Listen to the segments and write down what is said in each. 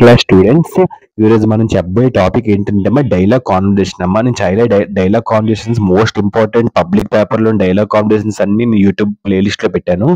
Class students, ఈరోజు మనం చెప్పబోయే టాపిక్ ఏంటంటే డైలాగ్ కాన్వర్జేషన్ అమ్మా. నేను చాలా dialogue conversations most important public పేపర్లో డైలాగ్ కాన్వర్జేషన్స్ అన్ని నేను యూట్యూబ్ ప్లేలిస్ట్ లో పెట్టాను.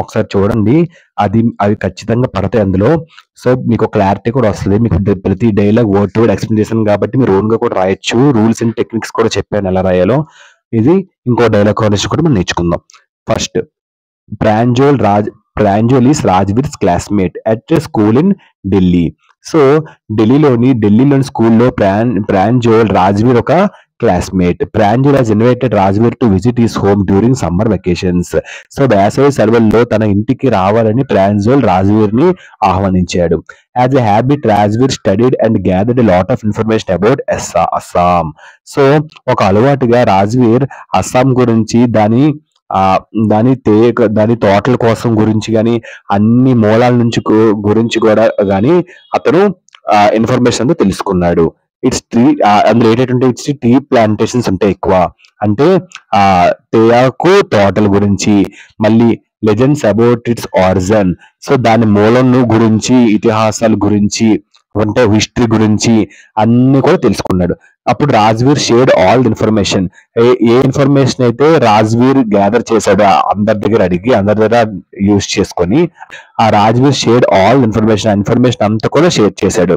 ఒకసారి చూడండి, అవి ఖచ్చితంగా పడతాయి అందులో. సో మీకు క్లారిటీ కూడా వస్తుంది. మీకు ప్రతి dialogue word to word explain చేశాను కాబట్టి మీరు ఓన్ గా కూడా రాయొచ్చు. రూల్స్ అండ్ టెక్నిక్స్ కూడా చెప్పాను ఎలా రాయాలో. ఇది ఇంకో డైలాగ్ కాన్వర్జేషన్ కూడా మనం నేర్చుకుందాం. First, Pranjal Raj Pranjal is Rajvir's classmate at a school in Delhi. So ఢిల్లీలోని స్కూల్లో ప్రాంజోల్ రాజ్వీర్ ఒక classmate. Pranjol has invited Rajveer to visit his home during summer vacations. So వేసవి సెలవుల్లో తన ఇంటికి రావాలని ప్రాంజోల్ రాజ్వీర్ ని ఆహ్వానించాడు. As a habit Rajveer studied and gathered a lot of information about Assam. So ఒక అలవాటుగా రాజ్వీర్ అస్సాం గురించి, దాని తోటల కోసం గురించి గాని, అన్ని మూలాల నుంచి గురించి కూడా గాని అతను ఇన్ఫర్మేషన్ అంతా తెలుసుకున్నాడు. అందులో ఏంటంటే టీ ప్లాంటేషన్స్ ఉంటాయి ఎక్కువ. అంటే తేయాకు తోటల గురించి, మళ్ళీ legends about its origin. So దాని మూలం గురించి, ఇతిహాసాల గురించి, అంటే హిస్టరీ గురించి అన్ని కూడా తెలుసుకున్నాడు. అప్పుడు రాజ్వీర్ షేర్డ్ ఆల్ ఇన్ఫర్మేషన్. ఏ ఇన్ఫర్మేషన్ అయితే రాజ్వీర్ గ్యాదర్ చేశాడో అందరి దగ్గర అడిగి, అందరి దగ్గర యూజ్ చేసుకొని, ఆ రాజ్వీర్ షేర్డ్ ఆల్ ఇన్ఫర్మేషన్, ఆ ఇన్ఫర్మేషన్ అంతా కూడా షేర్ చేశాడు.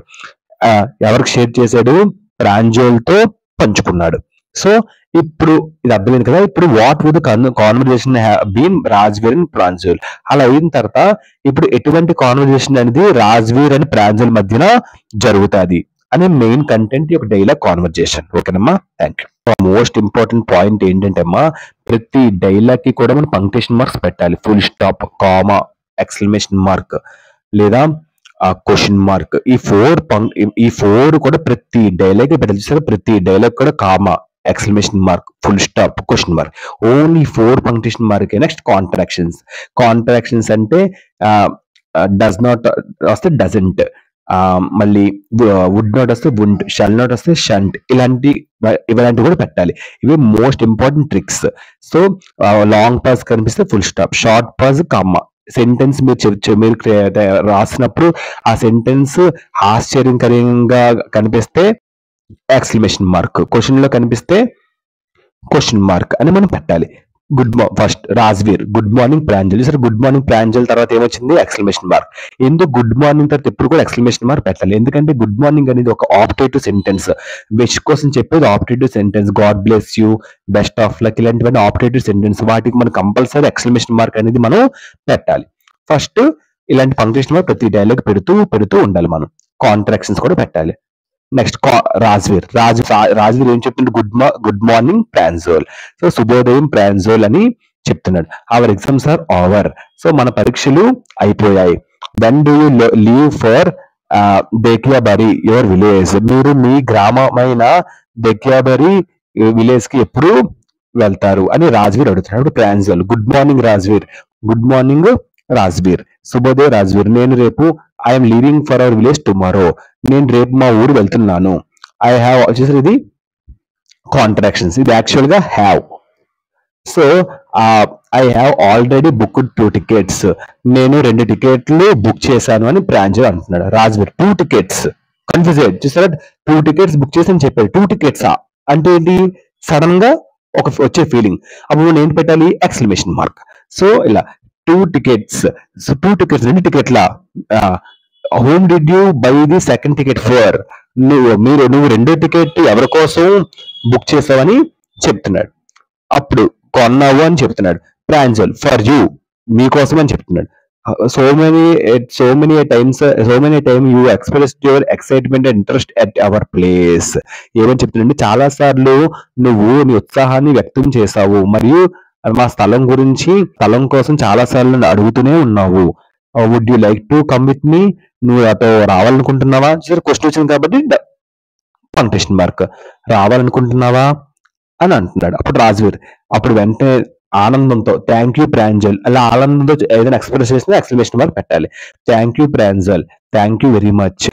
ఎవరికి షేర్ చేశాడు? ప్రాంజోల్ తో పంచుకున్నాడు. సో ఇప్పుడు ఇది అర్థమైంది కదా. ఇప్పుడు what would conversation been Rajveer and Pranjol. అలా అయిన తర్వాత ఇప్పుడు ఎటువంటి కాన్వర్జేషన్ అనేది రాజ్వీర్ అండ్ ప్రాంజోల్ మధ్యన జరుగుతుంది అనే మెయిన్ కంటెంట్ యొక్క డైలాగ్ కాన్వర్జేషన్. ఓకేనమ్మా, thank you. Most important point ఏంటంటే అమ్మా, ప్రతి డైలాగ్ కి కూడా మనం పంక్చుయేషన్ మార్క్స్ పెట్టాలి. Full stop, comma, exclamation mark లేదా క్వశ్చన్ మార్క్. ఈ ఫోర్ కూడా ప్రతి డైలాగ్ పెట్టాలి. చూసారా, ప్రతి డైలాగ్ కూడా comma, exclamation mark, full stop, question mark, only 4 punctuation mark. Next contractions అంటే డస్ నాట్ వస్తే డజంట్, మళ్ళీ వుడ్ నాట్ వస్తే వుంట్, షల్ నాట్ వస్తే షంట్, ఇలాంటివి కూడా పెట్టాలి. ఇవి most important tricks. So long pause కనిపిస్తే full stop, short pause comma. Sentence మీరు రాసినప్పుడు ఆ సెంటెన్స్ ఆశ్చర్యకరంగా కనిపిస్తే ఎక్స్క్లమేషన్ మార్క్, క్వశ్చన్ లో కనిపిస్తే క్వశ్చన్ మార్క్ అని మనం పెట్టాలి. First Rajveer good morning Pranjal. సరే, గుడ్ మార్నింగ్ ప్రాంజల్ తర్వాత ఏమొచ్చింది? Exclamation mark. ఎందుకు గుడ్ మార్నింగ్ తర్వాత ఎప్పుడు కూడా ఎక్స్క్లమేషన్ మార్క్ పెట్టాలి? ఎందుకంటే గుడ్ మార్నింగ్ అనేది ఒక ఆప్టేటివ్ సెంటెన్స్. విష్ కోసం చెప్పేది optative sentence. God bless you, best of luck, ఇలాంటివన్నీ ఆప్టేటివ్ సెంటెన్స్. వాటికి మనం కంపల్సరీ ఎక్స్క్లమేషన్ మార్క్ అనేది మనం పెట్టాలి. ఫస్ట్ ఇలాంటి పంక్చుయేషన్ మార్క్ ప్రతి డైలాగ్ పెడుతూ ఉండాలి. మనం కాంట్రాక్షన్స్ కూడా పెట్టాలి. నెక్స్ట్ రాజ్వీర్ ఏం చెప్తున్నాడు? Good morning ప్రాంజోల్. సో శుభోదయం ప్రాంజోల్ అని చెప్తున్నాడు. Our exams are over. So మన పరీక్షలు అయిపోయాయి. When do you leave for Dekiyabari your village. మీరు మీ గ్రామమైన దేకియాబరి విలేజ్ కి ఎప్పుడు వెళ్తారు అని రాజ్వీర్ అడుగుతున్నాడు. Pranjol good morning Rajveer. Good morning Rajveer. శుభోదయ రాజ్వీర్. నేను రేపు I'm leaving for our village tomorrow. నేను రేపు మా ఊరు వెళ్తున్నాను. ఐ హ్యావ్ వచ్చేసరి ఇది కాంట్రాక్షన్స్. ఇది యాక్చువల్ గా have. So I have already booked 2 tickets. నేను 2 టికెట్లు బుక్ చేశాను అని ప్రాంజల్ అంటున్నాడు. రాజ్వీర్ 2 tickets. కన్ఫ్యూజ్ అయ్యాడు. చూసారా, 2 tickets బుక్ చేసి అని చెప్పాడు. 2 tickets అంటే ఏంటి? సడన్ గా ఒక వచ్చే ఫీలింగ్. అప్పుడు నేను పెట్టాలి ఎక్స్క్లమేషన్ మార్క్. సో ఇలా 2 tickets. సో 2 tickets 2 టికెట్ల. Home did you by the second ticket for. నువ్వు 2వ టికెట్ ఎవరి కోసం బుక్ చేసావని చెప్తున్నాడు. అప్పుడు కొన్నావు అని చెప్తున్నాడు. ప్రాంజల్ ఫర్ యూ, మీకోసం అని చెప్తున్నాడు. So many time you expressed your excitement and interest at our place. ఏమని చెప్తున్నాడు? చాలా సార్లు నువ్వు నీ ఉత్సాహాన్ని వ్యక్తం చేశావు మరియు మా స్థలం కోసం చాలా సార్లు అడుగుతూనే ఉన్నావు. Would you like to come with me. నువ్వు నాతో రావాలనుకుంటున్నావా? సరే, క్వశ్చన్ వచ్చింది కాబట్టి పంక్చుయేషన్ మార్క్. రావాలనుకుంటున్నావా అని అంటున్నాడు. అప్పుడు రాజ్వీర్ అప్పుడు వెంటనే ఆనందంతో థ్యాంక్ యూ ప్రాంజల్, అలా ఆనందంతో ఏదైనా ఎక్స్ప్రెస్ చేసినా ఎక్స్క్లమేషన్ మార్క్ పెట్టాలి. Thank you Pranjal, thank you very much,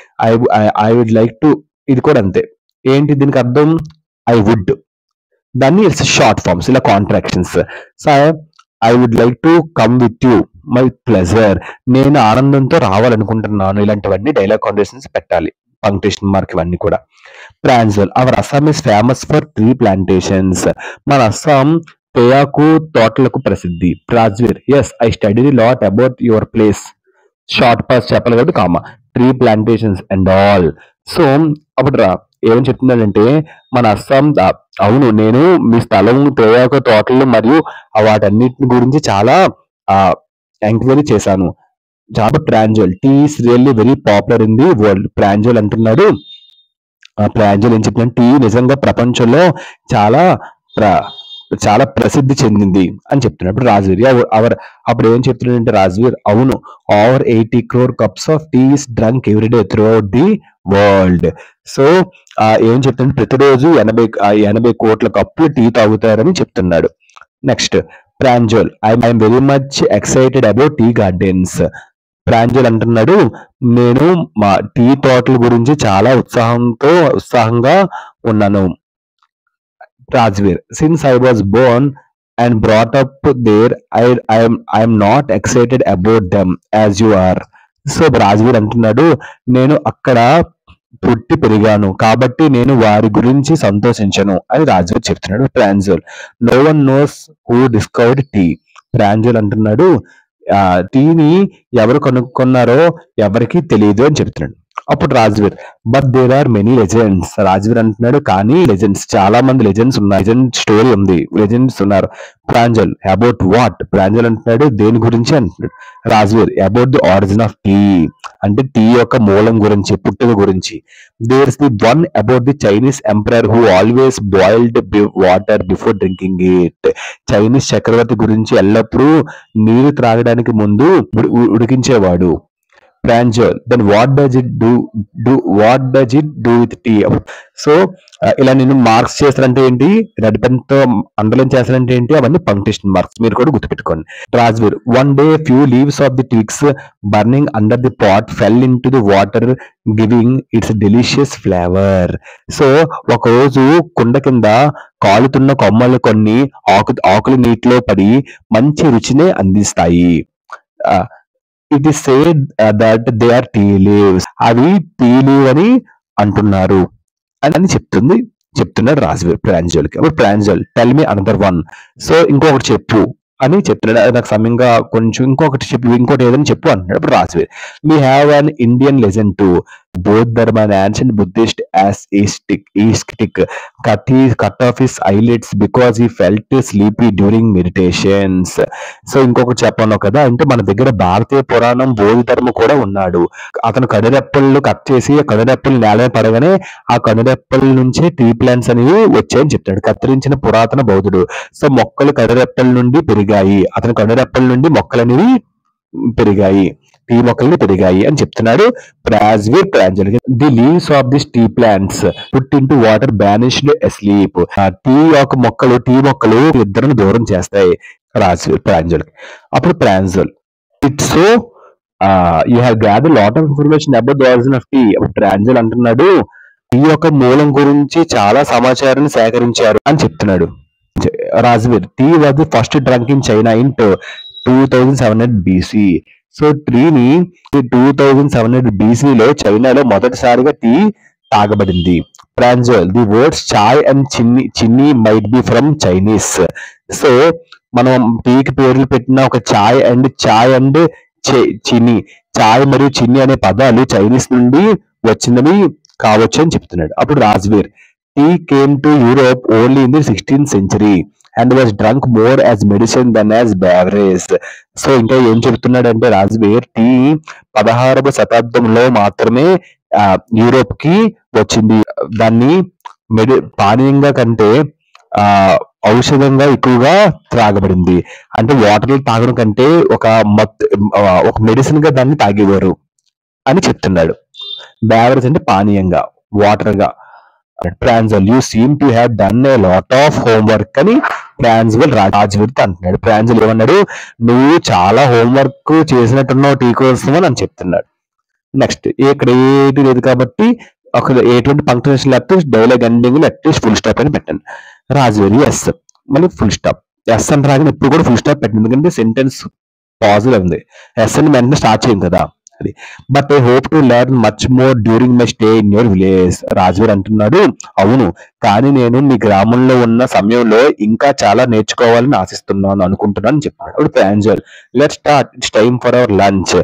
I would like to. ఇది కూడా అంతే. ఏంటి దీనికి అర్థం? I would. దాన్ని షార్ట్ ఫార్మ్స్, ఇలా contractions. So I would like to come with you, my pleasure. నేను ఆనందంతో రావాలనుకుంటున్నాను. ఇలాంటివన్నీ డైలాగ్ కాంబినేషన్స్ పెట్టాలి, పంక్చుయేషన్ మార్క్ ఇవన్నీ కూడా. Pranjal, our Assam is famous for tree plantations. మన అస్సాం తేయాకు తోటలకు ప్రసిద్ధి. Rajveer, yes I study lot about your place. Short pass చెప్పాలి కాబట్టి comma, tree plantations and all. So అప్పుడు ఏమని చెప్తున్నాడంటే మన అస్సాం అవును నేను మీ స్థలం తేయాకు తోటలు మరియు వాటన్నిటిని గురించి చాలా ఎంక్వైరీ చేశాను. చాలా Pranjal, tea is really very popular in the world. Pranjal అంటున్నాడు, ప్రాంజల్ ఏం చెప్తున్నాడు, టీ నిజంగా ప్రపంచంలో చాలా చాలా ప్రసిద్ధి చెందింది అని చెప్తున్నాడు. ఇప్పుడు రాజ్వీర్ అవర్ అప్పుడు ఏం చెప్తున్నాడంటే రాజ్వీర్, అవును, over 80 crore cups of tea is drunk everyday throughout the world. So ఏం చెప్తున్నాడు, ప్రతిరోజు 80 కోట్ల కప్పులు టీ తాగుతారని చెప్తున్నాడు. Next Pranjal, I'm very much excited about tea gardens. Pranjal అంటున్నాడు, నేను మా టీ తోటల గురించి చాలా ఉత్సాహంగా ఉన్నాను. Rajveer, since I was born and brought up there I'm not excited about them as you are. So Rajveer అంటున్నాడు, నేను అక్కడ పుట్టి పెరిగాను కాబట్టి నేను వారి గురించి సంతోషించను అని రాజ్వీర్ చెప్తున్నాడు. Pranjal, no one knows who discovered tea. Pranjal అంటున్నాడు, టీని ఎవరు కనుక్కున్నారో ఎవరికి తెలియదు అని చెప్తున్నాడు. అప్పుడు Rajveer, but there are many legends. Rajveer అంటున్నాడు, కానీ లెజెండ్స్ చాలా మంది లెజెండ్స్ ఉన్నాయి, లెజెండ్ స్టోరీ ఉంది, లెజెండ్స్ ఉన్నారు. Pranjal, about what. ప్రాంజల్ అంటున్నాడు, దేని గురించి అంటున్నాడు. Rajveer, about the origin of tea, అంటే టీ యొక్క మూలం గురించి, పుట్టుక గురించి. There is the one about the Chinese emperor who always boiled water before drinking it. Chinese చక్రవర్తి గురించి ఎల్లప్పుడూ నీరు త్రాగడానికి ముందు ఉడికించేవాడు. Pranjal, then what does it do with tea. So ఇలా నేను మార్క్స్ చేస్తానంటే ఏంటి, రెడ్ పెన్ తో అండర్లైన్ చేస్తానంటే ఏంటి, అవన్నీ పంక్చుయేషన్ మార్క్స్, మీరు కూడా గుర్తుపెట్టుకోండి. Rajveer, one day few leaves of the twigs burning under the pot fell into the water giving its delicious flavour. So ఒక రోజు కుండ కింద కాలుతున్న కొమ్మలు కొన్ని ఆకులు నీటిలో పడి మంచి రుచిని అందిస్తాయి. It is said that they are tea leaves, అవి టీ లీవ్ అని అంటున్నారు అని చెప్తున్నాడు రాజ్వీర్ ప్రాంజల్కి. అప్పుడు Pranjal, tell me another one. So ఇంకొకటి చెప్పు అని చెప్తున్నాడు. అది నాకు సమయంగా కొంచెం ఇంకోటి ఏదైనా చెప్పు అంటున్నాడు. అప్పుడు Rajveer, we have an Indian legend to బౌద్ధ ధర్మ and ancient Buddhist as ascetic cut off his eyelids because he felt sleepy during meditations. So ఇంకొకటి చెప్పాను కదా, అంటే మన దగ్గర భారతీయ పురాణం బౌద్ధ ధర్మ కూడా ఉన్నాడు. అతను కనురెప్పలు కట్ చేసి కనురెప్పలు నేల పడగానే ఆ కనురెప్పల నుంచే టీ ప్లాంట్స్ అనేవి వచ్చాయని చెప్తాడు. కత్తిరించిన పురాతన బౌద్ధుడు. సో మొక్కలు కనురెప్పల నుండి పెరిగాయి, అతని కనురెప్పల నుండి మొక్కలు అనేవి పెరిగాయి, టీ మొక్కల్ని పెరిగాయి అని చెప్తున్నాడు Rajveer Pranjal. The leaves of this tea plants put in to water banished asleep. Tea మొక్కలు ఇద్దరిని దూరం చేస్తాయి రాజ్వీర్ ప్రాంజల్. అప్పుడు Pranjal, it's so you have gather lot of information about the origin of tea. అప్పుడు ప్రాంజల్ అంటున్నాడు, టీ యొక్క మూలం గురించి చాలా సమాచారాన్ని సేకరించారు అని చెప్తున్నాడు. Rajveer, tea was the first drunk in China in 2700 BC. So టీని 2700 BC-లో చైనాలో మొదటిసారిగా టీ తాగబడింది. Pranjal, the words chai and chini might be from Chinese. So మనం టీకి పేర్లు పెట్టిన ఒక చాయ్ అండ్ చిన్ని, చాయ్ మరియు చిన్ని అనే పదాలు చైనీస్ నుండి వచ్చిందని కావచ్చు అని చెప్తున్నాడు. అప్పుడు Rajveer, tea came to Europe only in the 16th century and was drunk more as medicine than as beverage. So ఇంకా ఏం చెప్తున్నాడంటే రాజ్వీర్, టీ 16వ శతాబ్దంలో మాత్రమే యూరోప్ కి వచ్చింది. దాన్ని పానీయంగా కంటే ఔషధంగా ఎక్కువగా త్రాగబడింది. అంటే వాటర్ తాగడం కంటే ఒక మెడిసిన్ గా దాన్ని తాగేవారు అని చెప్తున్నాడు. బేవరేజ్ అంటే పానీయంగా, వాటర్ గా. Pranjal, you seem to have done a lot of homework అని ప్రాంజల్ రాజ్వీర్తో అంటున్నాడు. ప్రాంజల్ ఏమన్నాడు, నువ్వు చాలా హోంవర్క్ చేసినట్టున్నావు టీ కోసం అని చెప్తున్నాడు. నెక్స్ట్ ఇక్కడ ఏది లేదు కాబట్టి ఒక ఎటువంటి పంక్చుయేషన్ లేకపోతే dialogue ending at least full stop అని పెట్టండి. రాజ్వీర్, ఎస్ మళ్ళీ ఫుల్ స్టాప్. ఎస్ అని రాగానే ఎప్పుడు కూడా ఫుల్ స్టాప్ పెట్టండి, ఎందుకంటే సెంటెన్స్ పాజిటివ్ ఉంది. ఎస్ అని వెంటనే స్టార్ట్ చేయం కదా అది. But I hope to learn much more during my stay in your village. రాజుగారు అంటున్నాడు, అవును, కానీ నేను మీ గ్రామంలో ఉన్న సమయంలో ఇంకా చాలా నేర్చుకోవాలని ఆశిస్తున్నాను, అనుకుంటున్నాను అని చెప్పాడు. అప్పుడు Pranjal, let start, it's time for our lunch.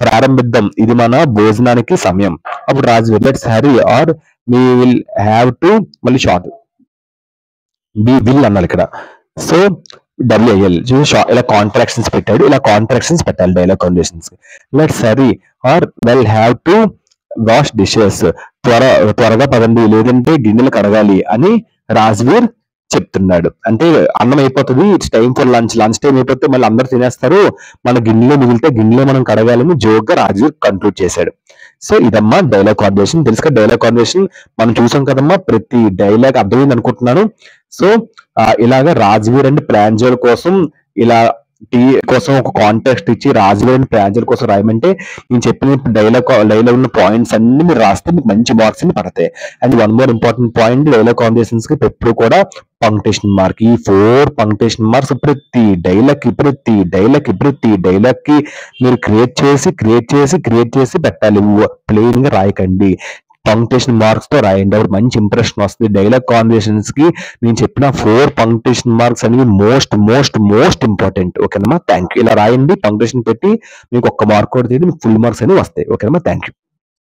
ప్రారంభిద్దాం, ఇది మన భోజనానికి సమయం. అప్పుడు Raju, let's hurry or me will have to, మళ్ళీ షార్ట్ బి విల్ అన్నారు ఇక్కడ. సో డబ్ల్యూఎల్ ఇలా కాంట్రాక్షన్స్ పెట్టాడు, ఇలా కాంట్రాక్షన్స్ పెట్టాలి dialogue combinations. Let's hurry or we'll have to wash dishes. త్వరగా పదండి, లేదంటే గిన్నెలు కడగాలి అని రాజ్వీర్ చెప్తున్నాడు. అంటే అన్నం అయిపోతుంది, it's time for lunch, lunch time అయిపోతే మళ్ళీ అందరు తినేస్తారు, మన గిన్నెలో మిగిలితే గిన్నెలో మనం కడగాలని జోక్ గా రాజ్వీర్ కంక్లూడ్ చేశాడు. సో ఇదమ్మా డైలాగ్ కాంబినేషన్. తెలుసు కదా డైలాగ్ కాంబినేషన్ మనం చూసాం కదమ్మా, ప్రతి డైలాగ్ అర్థమైంది అనుకుంటున్నాను. సో ఇలాగ రాజ్వీర్ అండ్ ప్రాంజల్ కోసం ఇలా టీ కోసం ఒక కాంటెక్స్ట్ ఇచ్చి రాజుగారి అండ్ ప్రాంజల్ కోసం రాయమంటే, నేను చెప్పిన డైలాగ్ ఉన్న పాయింట్స్ అన్ని మీరు రాస్తే మీకు మంచి మార్క్స్ అన్ని పడతాయి. And one more important point, dialogue combinations కి ఎప్పుడు కూడా పంక్టేషన్ మార్క్, ఈ 4 పంక్టేషన్ మార్క్స్ ప్రతి డైలాగ్ కి మీరు క్రియేట్ చేసి పెట్టాలి. ప్లెయిన్ గా రాయకండి, పంక్టేషన్ మార్క్స్ తో రాయండి, అప్పుడు మంచి ఇంప్రెషన్ వస్తుంది. డైలాగ్ కాంబినేషన్స్ కి నేను చెప్పిన 4 పంక్టేషన్ మార్క్స్ అనేవి మోస్ట్ ఇంపార్టెంట్. ఓకేనమ్మా, థ్యాంక్ యూ. ఇలా రాయండి, పంక్టేషన్ పెట్టి మీకు ఒక్క మార్క్ కూడా తీయండి, మీకు ఫుల్ మార్క్స్ అనేవి వస్తాయి. ఓకేనమ్మా, థ్యాంక్ యూ.